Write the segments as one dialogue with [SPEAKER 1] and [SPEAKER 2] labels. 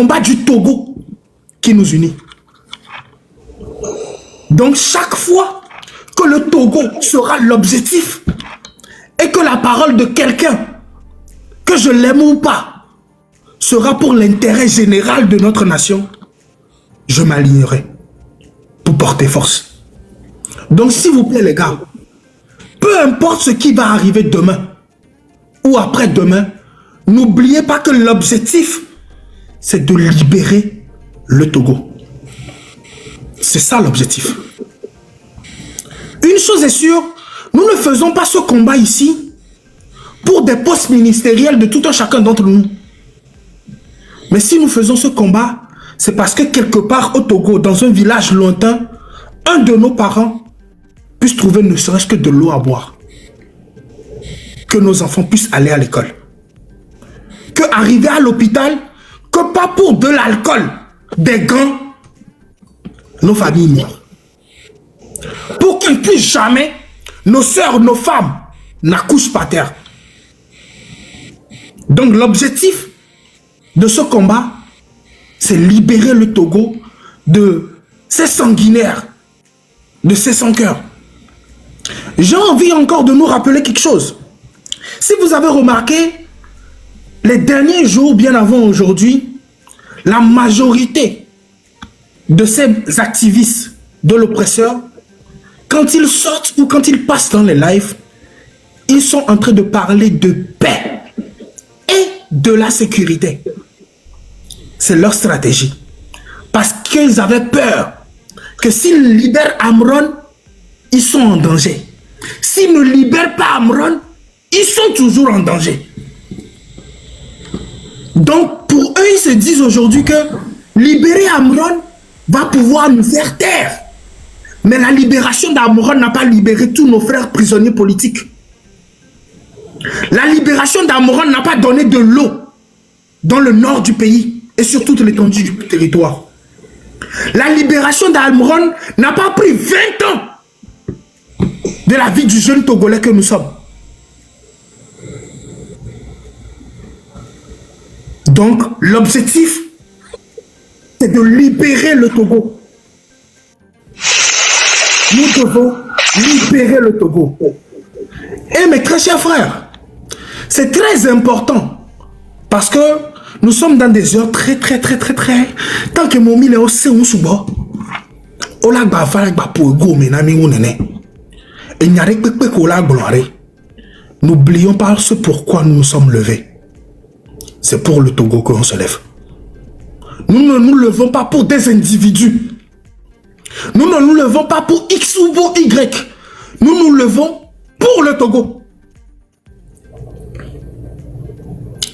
[SPEAKER 1] combat du Togo qui nous unit. Donc chaque fois que le Togo sera l'objectif et que la parole de quelqu'un, que je l'aime ou pas, sera pour l'intérêt général de notre nation, je m'alignerai pour porter force. Donc s'il vous plaît les gars, peu importe ce qui va arriver demain ou après-demain, n'oubliez pas que l'objectif, c'est de libérer le Togo. C'est ça l'objectif. Une chose est sûre, nous ne faisons pas ce combat ici pour des postes ministériels de tout un chacun d'entre nous. Mais si nous faisons ce combat, c'est parce que quelque part au Togo, dans un village lointain, un de nos parents puisse trouver ne serait-ce que de l'eau à boire. Que nos enfants puissent aller à l'école. Que arriver à l'hôpital, que pas pour de l'alcool, des gants, nos familles meurent. Pour que plus jamais nos sœurs, nos femmes n'accouchent par terre. Donc l'objectif de ce combat, c'est libérer le Togo de ces sanguinaires, de ces sans-cœurs. J'ai envie encore de nous rappeler quelque chose. Si vous avez remarqué, les derniers jours, bien avant aujourd'hui, la majorité de ces activistes de l'oppresseur, quand ils sortent ou quand ils passent dans les lives, ils sont en train de parler de paix et de la sécurité. C'est leur stratégie. Parce qu'ils avaient peur que s'ils libèrent Amron, ils sont en danger. S'ils ne libèrent pas Amron, ils sont toujours en danger. Donc pour eux, ils se disent aujourd'hui que libérer Amron va pouvoir nous faire taire. Mais la libération d'Amron n'a pas libéré tous nos frères prisonniers politiques. La libération d'Amron n'a pas donné de l'eau dans le nord du pays et sur toute l'étendue du territoire. La libération d'Amron n'a pas pris 20 ans de la vie du jeune Togolais que nous sommes. Donc, l'objectif, c'est de libérer le Togo. Nous devons libérer le Togo. Et mes très chers frères, c'est très important parce que nous sommes dans des heures très. Tant que mon mille est au séon souba, au lac Bafalak Bapogo, Menami ou Nene, et n'y a rien que la gloire. N'oublions pas ce pourquoi nous nous sommes levés. C'est pour le Togo que l'on se lève. Nous ne nous levons pas pour des individus. Nous ne nous levons pas pour X ou pour Y. Nous nous levons pour le Togo.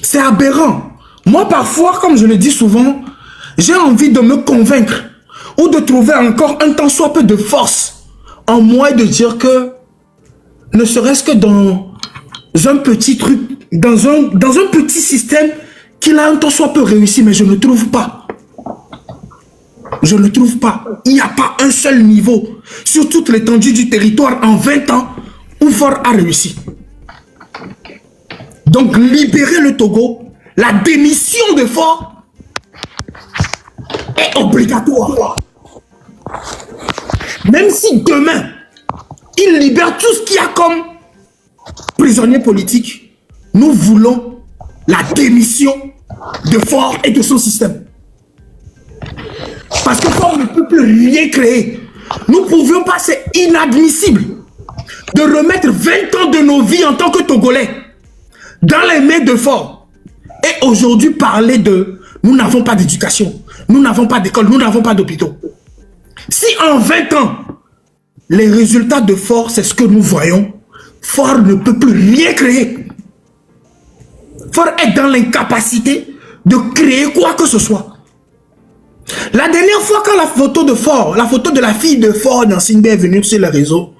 [SPEAKER 1] C'est aberrant. Moi, parfois, comme je le dis souvent, j'ai envie de me convaincre ou de trouver encore un tant soit peu de force en moi et de dire que ne serait-ce que dans un petit truc, dans un petit système qu'il a un tant soit peu réussi, mais je ne trouve pas. Je ne trouve pas. Il n'y a pas un seul niveau sur toute l'étendue du territoire en 20 ans où Faure a réussi. Donc libérer le Togo, la démission de Faure est obligatoire. Même si demain, il libère tout ce qu'il y a comme prisonnier politique, nous voulons la démission de Faure et de son système. Parce que Faure ne peut plus rien créer. Nous ne pouvions pas, c'est inadmissible de remettre 20 ans de nos vies en tant que Togolais dans les mains de Faure. Et aujourd'hui parler de nous n'avons pas d'éducation, nous n'avons pas d'école, nous n'avons pas d'hôpitaux. Si en 20 ans, les résultats de Faure, c'est ce que nous voyons, Faure ne peut plus rien créer. Faure est dans l'incapacité de créer quoi que ce soit. La dernière fois quand la photo de Faure, la photo de la fille de Faure dans Singbe est venue sur les réseaux,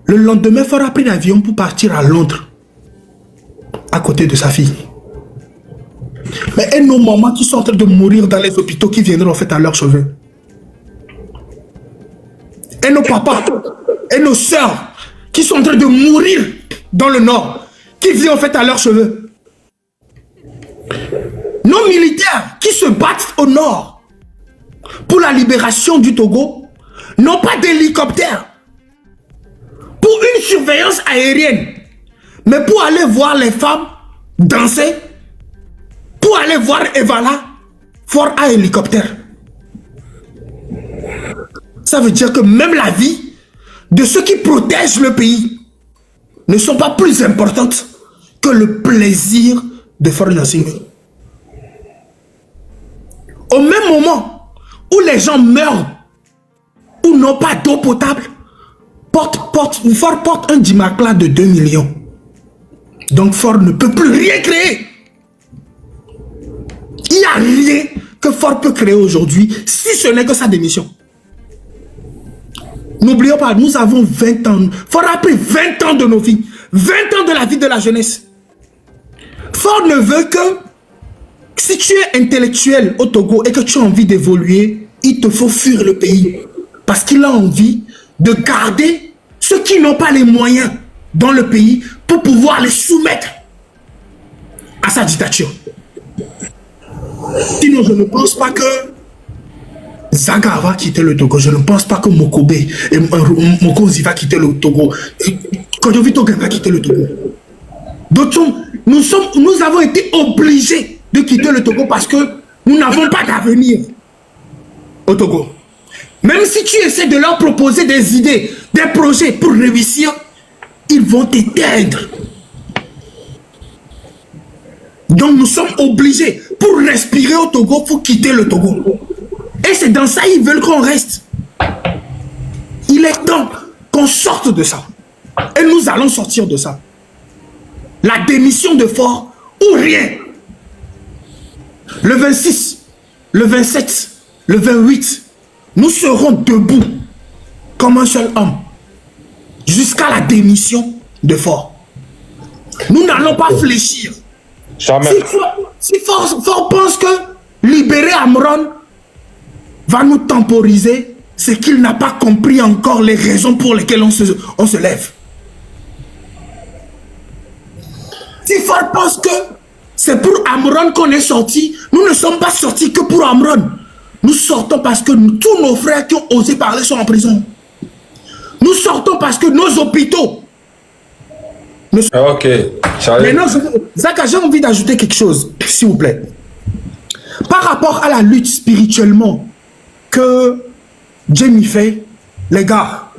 [SPEAKER 1] le lendemain, Faure a pris l'avion pour partir à Londres, à côté de sa fille. Mais et nos mamans qui sont en train de mourir dans les hôpitaux qui viendront en fait à leurs cheveux. Et nos papas, et nos sœurs qui sont en train de mourir dans le nord, qui viennent en fait à leurs cheveux. Nos militaires qui se battent au nord pour la libération du Togo n'ont pas d'hélicoptère pour une surveillance aérienne, mais pour aller voir les femmes danser, pour aller voir Evala, fort à hélicoptère. Ça veut dire que même la vie de ceux qui protègent le pays ne sont pas plus importantes que le plaisir de faire une assignation. Au même moment où les gens meurent ou n'ont pas d'eau potable, Fort porte un Dimacla de 2 millions. Donc Fort ne peut plus rien créer. Il n'y a rien que Fort peut créer aujourd'hui, si ce n'est que sa démission. N'oublions pas, nous avons 20 ans. Fort a pris 20 ans de nos vies. 20 ans de la vie de la jeunesse. Fort ne veut que, si tu es intellectuel au Togo et que tu as envie d'évoluer, il te faut fuir le pays. Parce qu'il a envie de garder ceux qui n'ont pas les moyens dans le pays pour pouvoir les soumettre à sa dictature. Sinon, je ne pense pas que Zaga va quitter le Togo. Je ne pense pas que Mokobe et Mokozi va quitter le Togo. Kodovito va quitter le Togo. Nous avons été obligés de quitter le Togo parce que nous n'avons pas d'avenir au Togo. Même si tu essaies de leur proposer des idées, des projets pour réussir, ils vont t'éteindre. Donc nous sommes obligés, pour respirer au Togo, il faut quitter le Togo. Et c'est dans ça qu'ils veulent qu'on reste. Il est temps qu'on sorte de ça. Et nous allons sortir de ça. La démission de Fort ou rien. Le 26, le 27, le 28, nous serons debout comme un seul homme jusqu'à la démission de Fort. Nous n'allons pas fléchir.
[SPEAKER 2] Jamais.
[SPEAKER 1] Si Fort pense que libérer Amron va nous temporiser, c'est qu'il n'a pas compris encore les raisons pour lesquelles on se lève. Si Fort pense que c'est pour Amron qu'on est sorti, nous ne sommes pas sortis que pour Amron. Nous sortons parce que tous nos frères qui ont osé parler sont en prison. Nous sortons parce que nos hôpitaux...
[SPEAKER 2] Ok.
[SPEAKER 1] Maintenant, Zaka, j'ai envie d'ajouter quelque chose, s'il vous plaît. Par rapport à la lutte spirituellement que Jamie fait, les gars,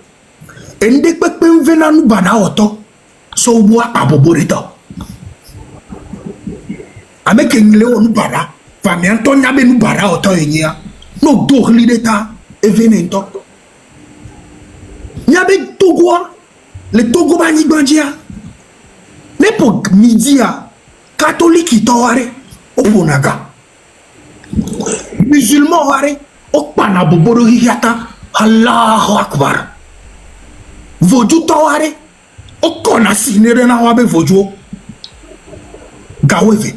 [SPEAKER 1] no dohli d'État et venento. Nyabe Togo, le Togo bani bandia. Ne pour midi catholique qui t'aurait au Ponaga. Musulman ware au Panaboboro hiata Allahu Akbar. Vodou t'aurait au Konasi nerena wabe vodou. Gaweve.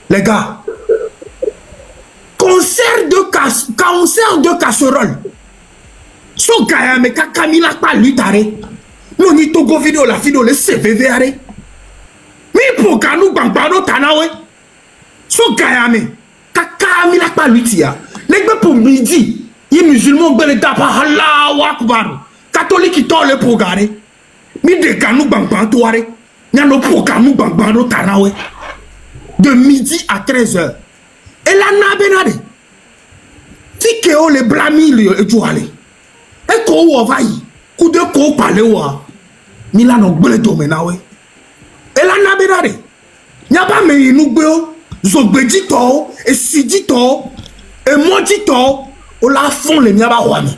[SPEAKER 1] Les gars. Concert de casserole. So gaya me kakamila pa lutare. No ni Togo video la video le CVV are. Mi po kanu bangbano tanawe. So gaya me kakamila pa lutia. Legbe pour midi. Yi musulman gbe le tapa Allahu Akbar. Catholique to le prograre. Mi de kanu bangbanto are. Nyano po kanu bangbano tanawe. De midi à 13h. Et la nabenade. Si que on le blâme le jouale. Et qu'on va y. Coup de ko parler wa. Ni la no gbele do menawe. Et la nabenade. Nyaba me nu gbe o. Zogbeji to et sidi to et modi to o la fond le nyaba wami.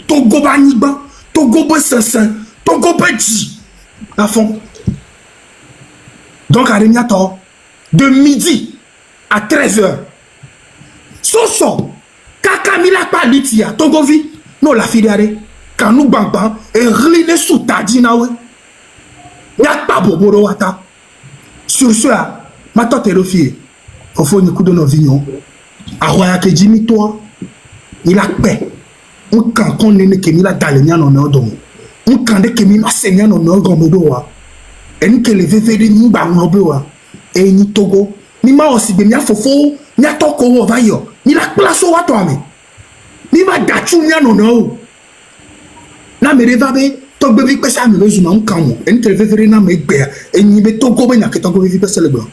[SPEAKER 1] Togo ba niba, Togo be sensen, Togo be ji. La fond. Donc à to de midi à 13h. Soso, kakamila pa litia, Togovi, no la fidare, kanu bangba, et rline sous tadinawe. Yak pa boboro wata. Sur ce, ma tante refie, au fond, nous coup de nos vignons. A roya ke jimi toi, il a paix. On kan kon nene ke mi la dalenya no no domo. On kan de ke mi ma senya no no gomodo wa. En ke le veve de ni ba ngobe wa. Et ni Togo, ni ma aussi bien fofo Nya toko wo va yo. Ni la place wa to ame. Ni va dachu nya no no. Na me reva be to be vi pesa me zuma nkan. En te vevere na me gbe. Enyi be to go be nya ke to go vi pesa le gbo.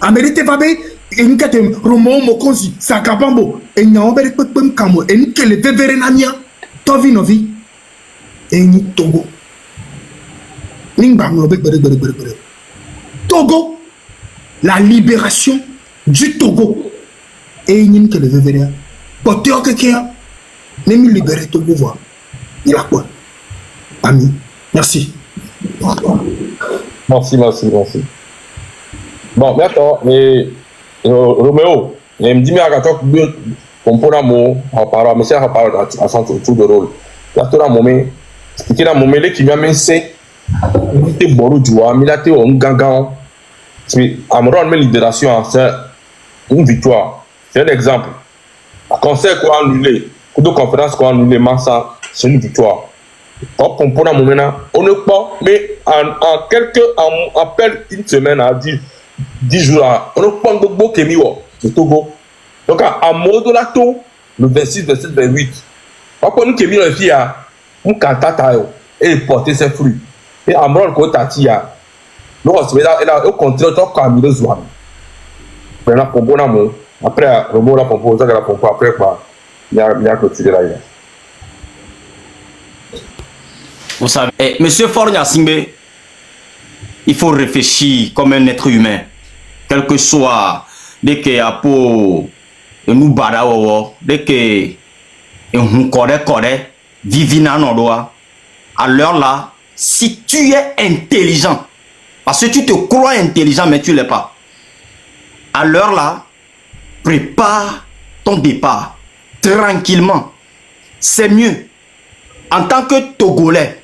[SPEAKER 1] Amerite va be en kete romo mo konsi sakabambo. Enya o be pe nkamo en ke le vevere na nya. To vi no vi. Enyi Togo. Ningba mo be gbere. Togo, la libération du Togo. Et il n'y a que le vévéria. Pour te dire que même libérer Togo, voir. Il a quoi? Ami, merci.
[SPEAKER 2] Merci. Bon, d'accord, mais Roméo, il me dit, mais à toi, on peut en parler, mais c'est à parler à son tour de rôle. Là, tu as moment, qui est un moment qui m'a menacé, il était bon, tu vois, mais là, tu es un gangan. Amron, mais libération, c'est une victoire. C'est un exemple. Un concert qu'on a annulé, deux conférences qu'on a annulé, c'est une victoire. Donc, on peut un moment, on ne peut pas, mais en appelle une semaine à 10 jours, on ne peut pas beaucoup de miwo, de Togo. Donc, à Modolato, le 26, 27, 28, on peut nous qui mis les filles, on cantata et porter ses fruits. Et Amron, quand t'as tia, nous, au contraire, on a mis le soir. Après, Romo la pompe, après, il y a clôturé là.
[SPEAKER 3] Vous savez, monsieur Fornia Singbe, il faut réfléchir comme un être humain. Quel que soit, dès qu'il y a pour nous badawo, dès que nous correct, vivina nodoa, à l'heure là, si tu es intelligent, parce que tu te crois intelligent, mais tu ne l'es pas. À l'heure là, prépare ton départ tranquillement. C'est mieux. En tant que Togolais,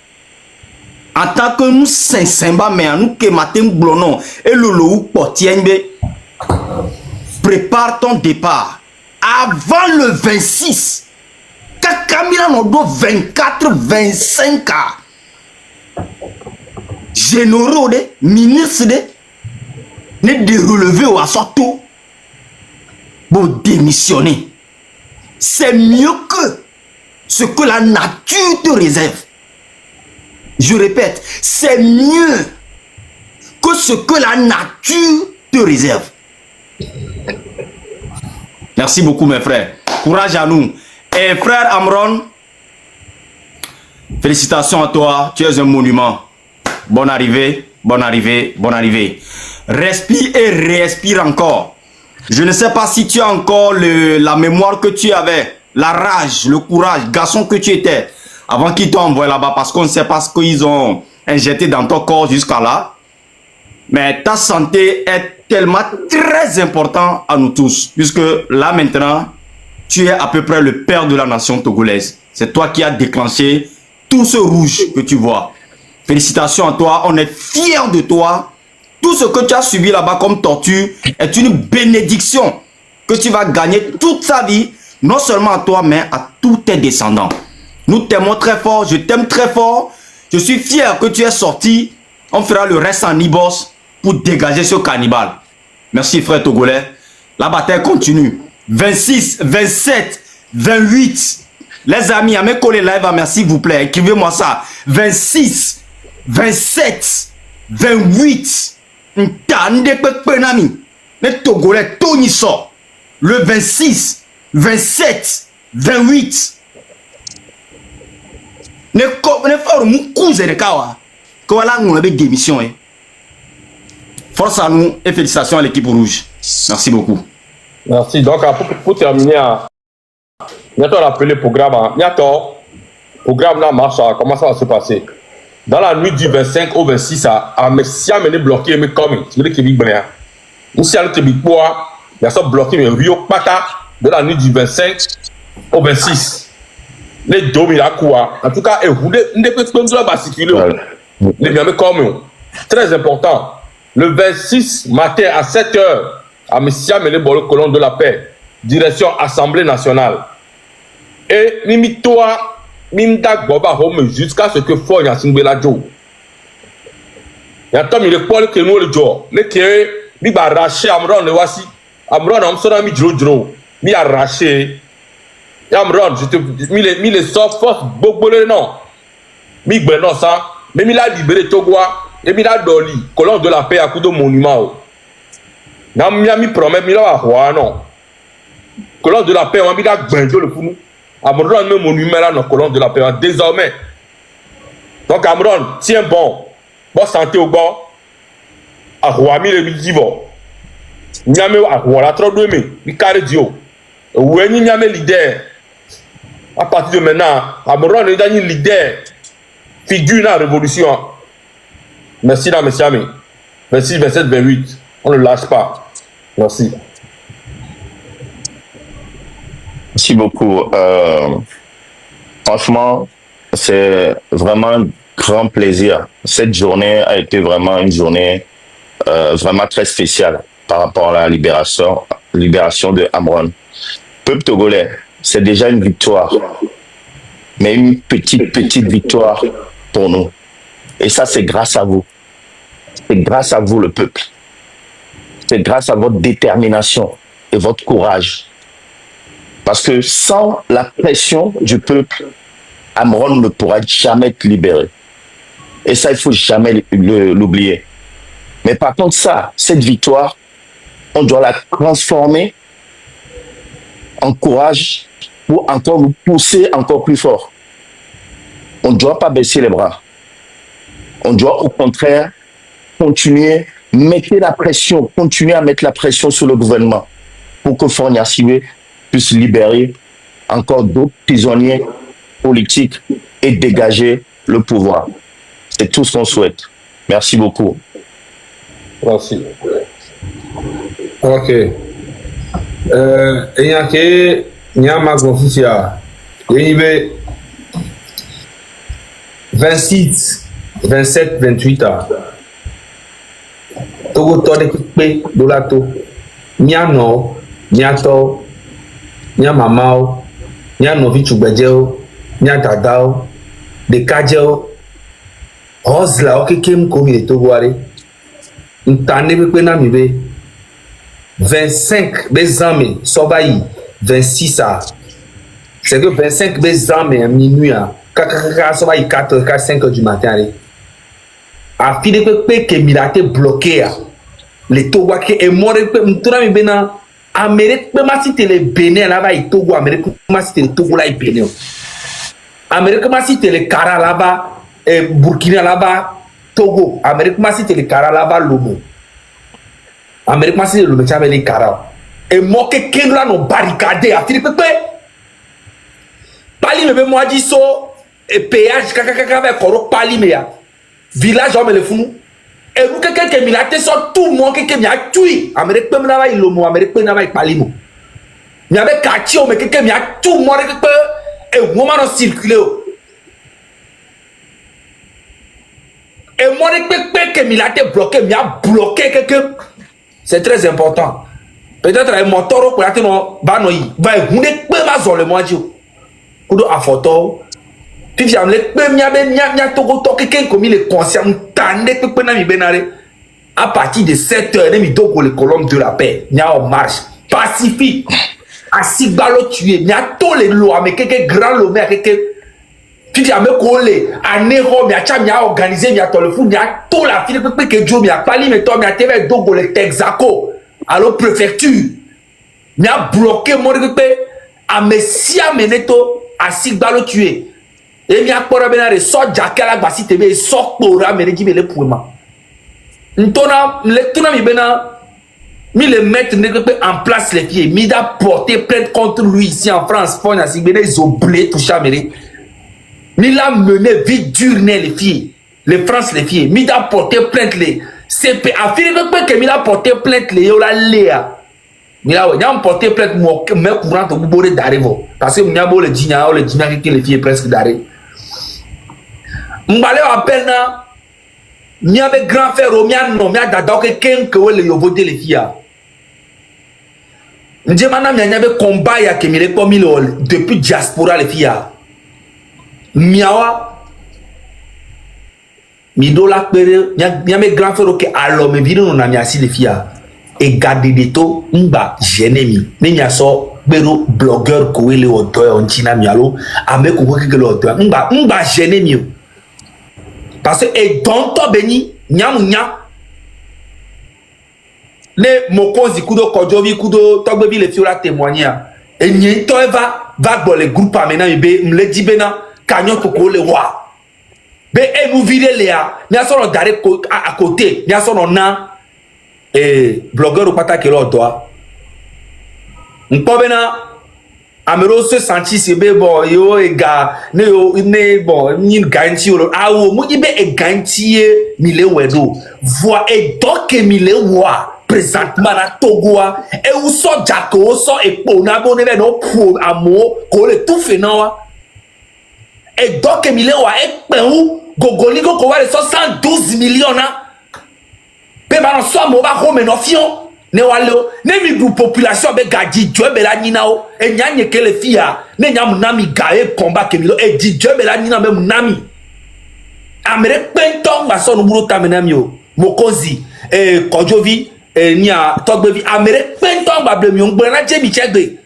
[SPEAKER 3] en tant que nous Saint-Simba, mais nous que matin blonon et le loup portienbe, prépare ton départ avant le 26. Kakamila Nodo 24-25 ans. Généraux de ministres de ne relever au assorto pour démissionner. C'est mieux que ce que la nature te réserve. Je répète, c'est mieux que ce que la nature te réserve. Merci beaucoup mes frères. Courage à nous. Et frère Amron, félicitations à toi. Tu es un monument. Bonne arrivée. Respire et respire encore. Je ne sais pas si tu as encore la mémoire que tu avais, la rage, le courage, garçon que tu étais, avant qu'ils t'ont envoyé là-bas, parce qu'on ne sait pas ce qu'ils ont injecté dans ton corps jusqu'à là. Mais ta santé est tellement très importante à nous tous, puisque là maintenant, tu es à peu près le père de la nation togolaise. C'est toi qui as déclenché tout ce rouge que tu vois. Félicitations à toi, on est fiers de toi. Tout ce que tu as subi là-bas comme torture est une bénédiction que tu vas gagner toute ta vie, non seulement à toi, mais à tous tes descendants. Nous t'aimons très fort, je t'aime très fort. Je suis fier que tu es sorti. On fera le reste en Ibos pour dégager ce cannibale. Merci frère Togolais. La bataille continue. 26, 27, 28. Les amis, à mes collègues live, merci s'il vous plaît. Écrivez-moi ça. 26, 27, 28. Les Togolais, Tony sort. Le 26, 27, 28. Ne faut nous couser de kawa. Que voilà, nous avons démission. Force à nous et félicitations à l'équipe rouge. Merci beaucoup.
[SPEAKER 2] Merci. Donc, pour terminer, bientôt l'appeler programme. Bientôt, programme là marche. Comment ça va se passer? Dans la nuit du 25 au 26, si on est bloqué, mais comme tu veux que tu bien. Nous si on est il y a ça bloqué, mais Rio Pata, de la nuit du 25 au 26. Les deux quoi. En tout cas, vous ne pouvez pas circuler. Les bien, mais comme très important. Le 26 matin à 7h, à Messia Menebolo, colonne de la paix, direction Assemblée nationale. Et limite-toi. Mindak Boba Home jusqu'à ce que Foy a signé la Joe. Il y a comme il est Paul que nous le jour. Le qui est, il va arracher Amron le voici. Amron, on s'en a mis Dro, mis arraché. Et Amron, je te mis les soft force, beaucoup non. Mi non ça, mais mi l'a libéré Togoa, et mi l'a doli, colonne de la paix à coup de monument. N'a mi promet, mi l'a roi non. Colonne de la paix, on mi l'a gbenjo le fou. Amron, même monument là, non, colonne de la paix, désormais. Donc Amron, tiens bon, bon santé au bon, à roi mi le midivo. Nyame à roi la trop de mi carré dio. Ou ni nyame leader. À partir de maintenant, Amron est un leader. Figure dans la révolution. Merci, là, monsieur Ami. 26, 27, 28. On ne lâche pas. Merci.
[SPEAKER 4] Merci beaucoup. Franchement, c'est vraiment un grand plaisir. Cette journée a été vraiment une journée vraiment très spéciale par rapport à la libération de Amron. Peuple togolais, c'est déjà une victoire, mais une petite victoire pour nous. Et ça, c'est grâce à vous. C'est grâce à vous, le peuple. C'est grâce à votre détermination et votre courage. Parce que sans la pression du peuple, Amron ne pourra jamais être libéré. Et ça, il faut jamais l'oublier. Mais par contre, cette victoire, on doit la transformer en courage pour encore nous pousser encore plus fort. On ne doit pas baisser les bras. On doit au contraire continuer, mettre la pression, continuer à mettre la pression sur le gouvernement pour que Faure Gnassingbé puisse libérer encore d'autres prisonniers politiques et dégager le pouvoir. C'est tout ce qu'on souhaite. Merci beaucoup.
[SPEAKER 2] Merci. Ok. Il y a que Nyama Gonfisia. Il y a 26, 27, 28 ans. Togo tode kpe do la to. Nya no, nya to, nya mamao, nya novi chugbejeo, nya dadao, de kajeo. Hozla okekem komi de Togoare. Ntane pe na mi be 25 bezame sobayi 26 a. C'est que 25 bezame à minuit a. Kaka sobayi 4 5 du matin. A fini que milate bloqué a. Les Togo qui est mort pe mtura mi bena Amérique pe ma cité les Bénin là-bas et Togo Amérique ma cité les Togo là et Bénin. Amérique ma cité les Kara là-bas et Burkina là-bas Togo, Amérique ma cité les Kara là-bas Lomo. Amérique ma cité le métier avec les Kara. Et moi que ken là non barricadé a fini pepe. Pali me moi dit so et péage kaka avec koro pali me ya. Village homme le fou. Et vous quelqu'un qui milate sur tout le monde qui m'a tué. Amérique pe na ba Lomo, Amérique pe na ba pali mo. Mi avec quartier mais quelqu'un m'a tout le monde qui et moment non circuler. Et moi, que Milate bloqué, il a bloqué quelqu'un. C'est très important. Peut-être un moteur pour être non, banoi. Va vous n'êtes pas ma zone le mois du. Kudo a photo. Puis j'aime les peu mia togo toke quelqu'un comme il est conscient. Tande que na mi benare. À partir de 7 heures, mi dogo les colonnes de la paix. Nya en marche pacifique. À Sigbalo tué. Nya tous les lois mais quelqu'un grand lois mais quelqu'un. Tu dis à me coller, à Néro, mais à organiser, mais à ton le fou, mais à tout la fille, que Dieu, mais à Pali, mais toi, mais à TV, Dogo, le Texaco, à la préfecture, mais à bloquer mon répé, à Messia Meneto, à Sigbalo tué. Et mais à Porabena, sort Jakala, Bassi TV, sort Pora, mais qui me le pouma. N'tona, le tona mi bena, mi le mettre en place les pieds, mi da porter plainte contre lui ici en France, Faure Gnassingbé, ils ont oublié tout ça, mais il a mené vite dur les filles, les France les filles. Il a porté plainte les CP. A fini que il a porté plainte les yola léa. Il a porté plainte moi mais courant au bout d'arriver parce que il y a beau le dîner que les filles presque d'arriver. M'balé appel na. Il y avait grand frère Romian non mais dada que quelqu'un que le yo voter les filles. M'dit maintenant il y avait combat ya que il comme il depuis diaspora les filles. Miawa mi do la pere nya me grand frère que alors me vino na mi asi les filles
[SPEAKER 1] et garder des taux mba genemi ne nya so bero blogueur ko ele odo on china mialo ame ko ko ke lo odo mba genemi parce que et donc to beni nyamu nya ne mokonzi kudo kojovi kudo togbe bi le fiola témoigner et nyento va dans les groupes amena be mle dibena kanyo ko le wa be e nous vider léa ni aso no dare à côté ni aso no na blogueur ou pata ke lo doa mpobena amero se senti se be bon yo ega ne yo ne bon ni ganti o awo mo be e ganti mi le wedo voix et donc mi le wa présentement na Togo et où so jako so e po na bo ne be no pro amo ko le tout fait non et donc mi le wa e pe ou gogoligo ko wa le 112 millions na pe ba no so mo ba ko me no fion ne walo ne mi groupe population be gaji jo be la nyina o e nyanye ke le fia ne nyam nami ga e combat ke mi lo e di jo be la nyina be nami amere penton ba so no buro tamena mi o mokozi kojovi nia togbevi amere penton ba ble mi on gbe na je mi chegbe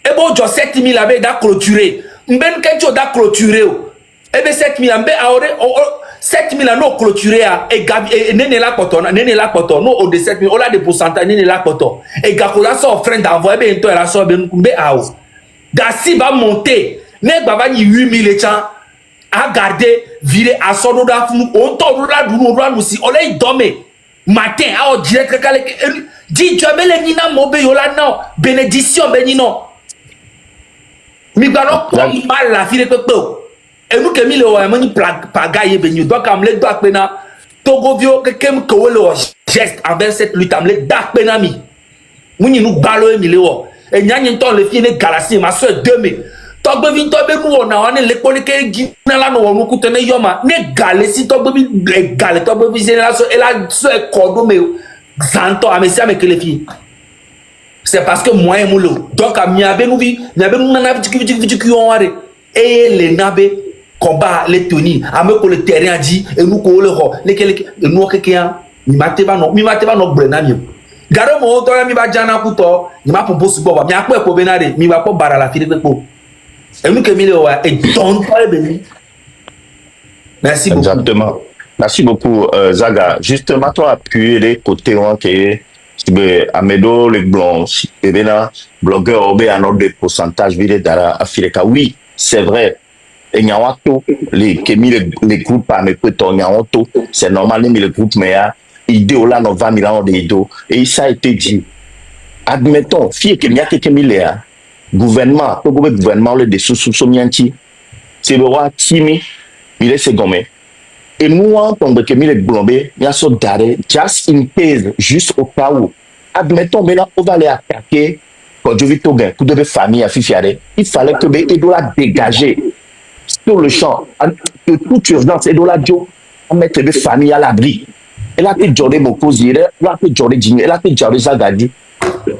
[SPEAKER 1] e bo jo 7000 abe da clôturer mben kencho da clôturer o e be 7000 ambe aore 7000 no clôturer a e gabi nene la poto no o de 7000 o la de pourcentage nene la poto e gakola so friend envoyer be into la so be mbe awo da si va monter ne baba ni 8000 e chan a garder virer a so do da funu on to do la du no si o le dormir matin a o direct kale di jobele ni na mo be yo la no bénédiction be ni no mi gba no ko mal la fire pepe et nous que mi le wa mani pagaye be ni donc am le do apena Togo vio que kem ko le geste envers cette lutte am le da pena mi muni nu balo mi le wo e nyanye ton le fine galasi ma so 2000 Togbe vin to be nu na wane le poli ke gi na la no wonu kutene yoma ne gale si togbe bi gale togbe bi la so e la so e kodo me zanto amesi ame que les filles c'est parce que moi et moulo donc a miabe nou vi miabe nou na viti on ware e le nabe combat le toni ame ko le terrain di e nou ko le ho le ke nou ke ya mi mateba no bre na mi garo mo to ya mi ba jana kuto ni ma pompo subo ba mi apo e ko benare mi ba po bara la fili pepo et nous que mi le wa e don pas béni. Merci beaucoup.
[SPEAKER 4] Exactement. Merci beaucoup, Zaga. Justement, toi, appuyer les côtés que Amedo, les blancs, et bien, blogueur, obé un ordre de pourcentage, vide d'ara, Afirika. Oui, c'est vrai. Et Nyawato, les groupes, mais peut-on Nyawato, c'est normal, mais les groupes, mais idée, là, 20 millions d'idées. Et ça a été dit. Admettons, fille, qu'il y a quelques milliards, gouvernement, le gouvernement, le dessous-sous-somianti, c'est le roi Timi, il est secondaire. Et nous, en tant que les blombés, il y a ce d'arrêt, just in case, juste au cas où. Admettons, maintenant, on va les attaquer. Quand je vis tout gain, coup de famille à Fifiare, il fallait que les dollars dégagés sur le champ, de toute urgence, et dollars dio, on mettre les familles à l'abri. Et là, tu as mon cosier, là, tu as dit, et là, tu as Zagadi.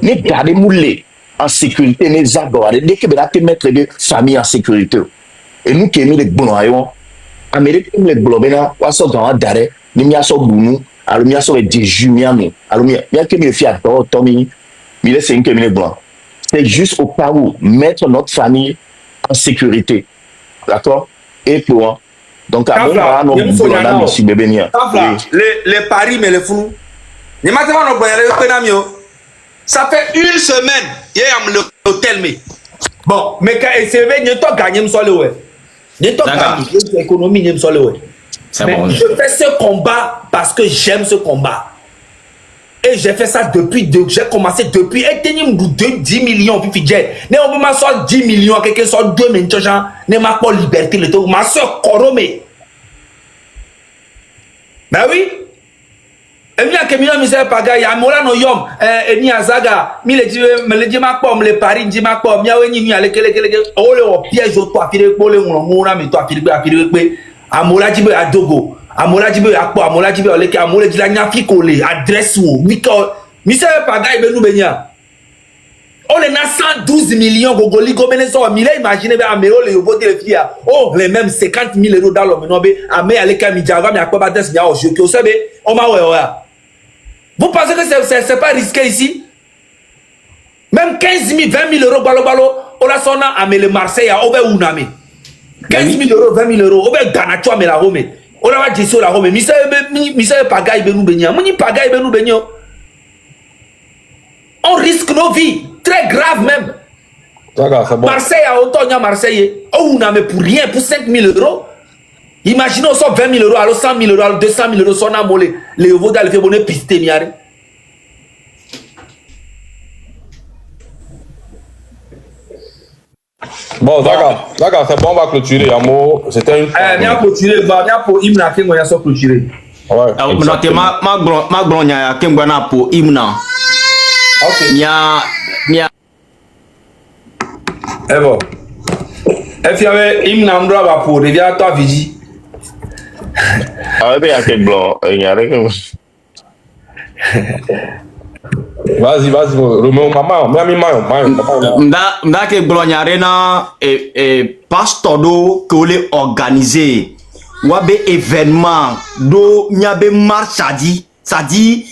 [SPEAKER 4] Les garder moulés en sécurité, les agorades, dès que tu mettre les familles en sécurité. Et nous qui aimons les bons Amérique les globena waso grand d'arrêt ni mia so bunu alo mia so de jumiano alo mia que me fia do tomi mi laisse un cabinet blanc c'est juste au cas où mettre notre famille en sécurité, d'accord, et pour donc à bon
[SPEAKER 1] les paris mais les fous ni maintenant no boyale ça fait une semaine hier am l'hôtel mais bon mais quand c'est venu to gagner me so le ouais. L'économie, mais bon. Je fais ce combat parce que j'aime ce combat. Et j'ai fait ça depuis, j'ai commencé depuis, et tenir 10 millions, puis fidèle. Ne on peut m'asseoir 10 millions, quelqu'un sort 2 millions, genre, ne m'a pas liberté, le tout, ma soeur coromé. Ben oui. Et bien que mi misère paga ya mola no yom ni azaga mi le di ma pom le pari di ma pom ya we ni ale kele o le o piège o to afire po le won na mi to afire pe amola jibe adogo amola jibe akpo amola jibe o le ke amola di la nya fi ko le adresse wo mi ko misère paga ibe nu be nya o le na 112 millions gogoli go bene so mi le imagine be amero le yobo de fia oh les mêmes 50 000 euros dans le menobe ame ale ka mi jaga mi akpo ba des mi a o joke o sebe o ma we o ya
[SPEAKER 5] Vous pensez que c'est pas risqué ici? Même 15 000, 20 000 euros, balo, on a son amele Marseille, on va uname. 15 000 euros, 20 000 euros, on va ganacho amela home. On va dire sur la home. Misa pagaille benou benya. Moni pagaille benou benyo. On risque nos vies. Très grave même.
[SPEAKER 2] Bon.
[SPEAKER 5] Marseille a autant à Marseille. On uname pour rien, pour 5 000 euros. Imaginez, on sort 20 000 euros, alors 100 000 euros, alors 200 000 euros, son amolé. Les voda le fait bonner pisté miare.
[SPEAKER 2] Bon, d'accord, c'est bon, on va clôturer. C'était une.
[SPEAKER 5] Bien clôturer, bien pour Imna Kengoya soit clôturé.
[SPEAKER 2] Ouais.
[SPEAKER 3] Non, ma glonya Kengoya pour Imna.
[SPEAKER 2] Ok.
[SPEAKER 3] Nya.
[SPEAKER 5] Eh bon. Et puis, Imna Mdra pour devient à toi, Vigi.
[SPEAKER 4] Ah, il y a quel blanc? Il y a rien.
[SPEAKER 2] Vas-y, Roméo, maman,
[SPEAKER 3] Mda ke glonyare na pastor do que le organiser wabe événement do nyabe marche ça dit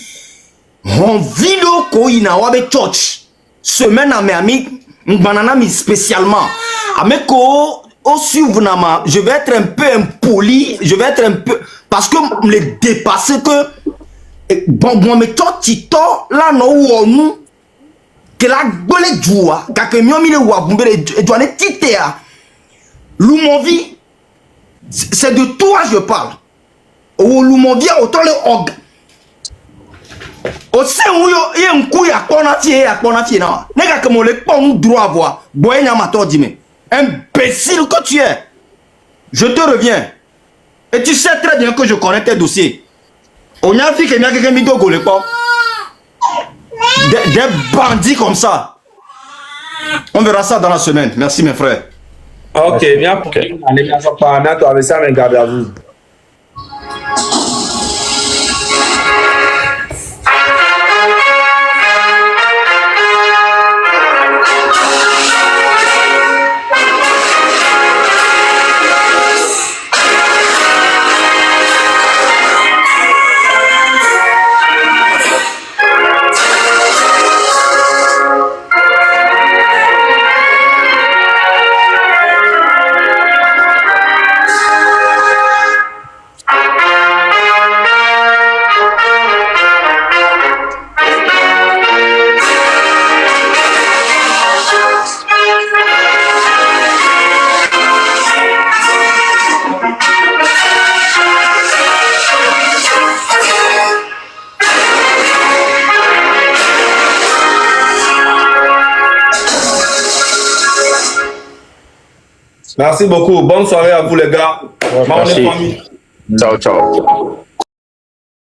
[SPEAKER 3] on vidéo ko ina wabe church semaine à Miami banana mi spécialement ameko au suivre nama je vais être un peu impoli, je vais être un peu parce que me dépasser que bon mais toi tito là no wonu que la gole joua ka mieux mi le wa bumbere doane titea Lumonvi c'est de toi je parle au Lumonvi autant le og au se uyo ye nku ya kona fie na nega que mon le pon droit voir boy nya mato dime imbécile que tu es je te reviens et tu sais très bien que je connais tes dossiers. On a vu que quelqu'un mis dos golé pas. Des bandits comme ça. On verra ça dans la semaine. Merci mes frères.
[SPEAKER 5] Ok, bien pour toi avec ça, mais garde à vous. Merci beaucoup. Bonne soirée à vous les gars.
[SPEAKER 4] Merci. Ciao, ciao.